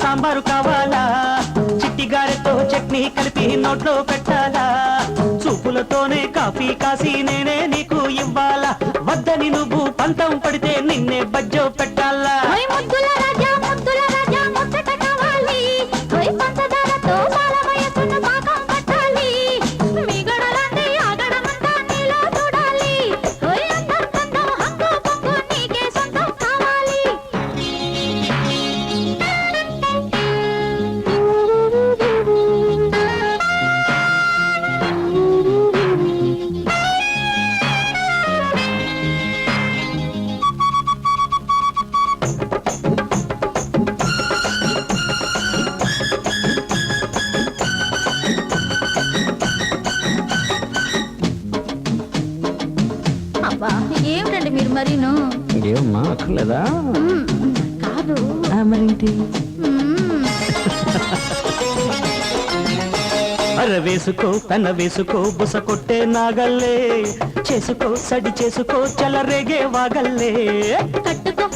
సాంబారు కావాలా చిట్టి గారెతో చట్నీ కలిపి నోట్లో పెట్టాలా చూపులతోనే కాఫీ కాసి నేనే నీకు ఇవ్వాలా వద్దని నువ్వు పంతం పడితే నిన్నే బజ్జో పెట్టాలా ఏమిటండి మీరు మరీను ఏమమ్మా అక్కర్లేదా కాదు మరేంటి అర వేసుకో పెన వేసుకో బుస కొట్టే నాగల్లే చేసుకో సడి చేసుకో చలరేగే వాగల్లే కట్టుకో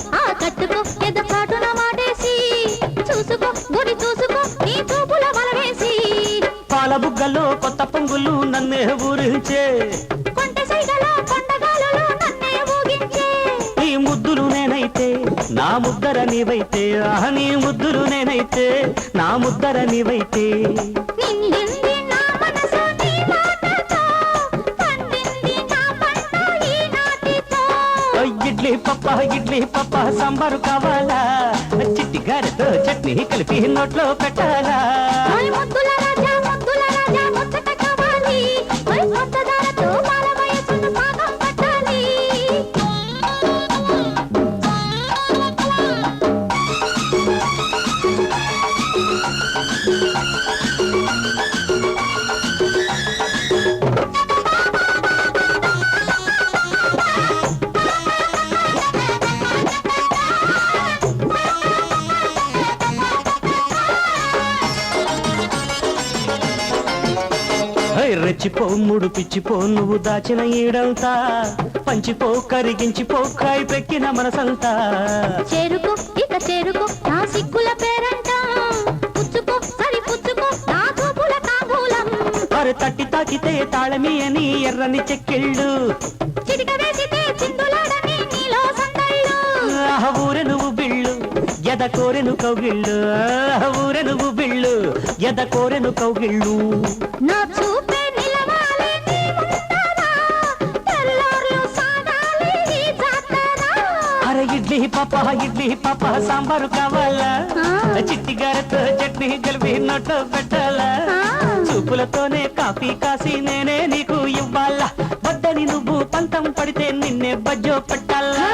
కట్టుకో ఎద పాటున మాటేసి చూసుకో గుడి చూసుకో నీ చూపుల వలవేసి పాల బుగ్గలో కొత్త పొంగులు నన్నే ఊరించే ముద్దులు నేనైతే నా ముద్దర నీవైతే నీ ముద్దులు నేనైతే నా ముద్దర నీవైతే ఇడ్లీ పప్ప సాంబారు కావాలా చిట్టి గారెతో చట్నీ కలిపి నోట్లో పెట్టాలా రెచ్చిపో ముడు పిచ్చిపో నువ్వు దాచిన ఈడంతా పంచిపో కరిగించిపో కాయి పెక్కిన మనసంతా చేరుకో ఇక చేరుకో నా సిగ్గుల పేరంట పుచ్చుకో సరి పుచ్చుకో నా చూపుల తాంబూలం అరే తట్టి తాకితే తాళమి అని ఎర్రని చెక్కిళ్ళు చిటిక వేసితే చిందులాడని నీలో సందళ్ళు ఊరె నువ్వు బిళ్ళు ఎద కోరెను కౌగిళ్ళు ఊరె నువ్వు బిళ్ళు ఎద కోరెను కౌగిళ్ళు నా చూపే ఇడ్లీ పప్ప సాంబారు కావాలా చిట్టి గారెతో చట్నీ కలిపి నోట్లో పెట్టాలా చూపులతోనే కాఫీ కాసి నేనే నీకు ఇవ్వాలా వద్దని నువ్వు పంతం పడితే నిన్నే బజ్జో పెట్టాలా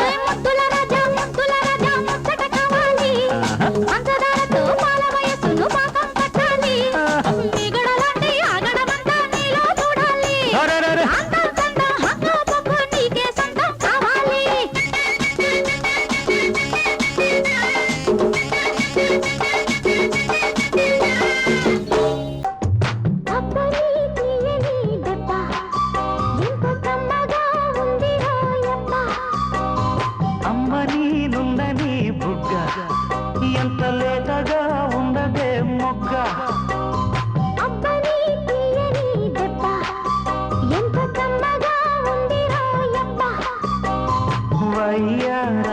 ఎంత లేతగా ఉండదే మొగ్గ అబ్బని తీయని దెబ్బ ఎంత కమ్మగా ఉంది రోయబ్బ వయ్యారి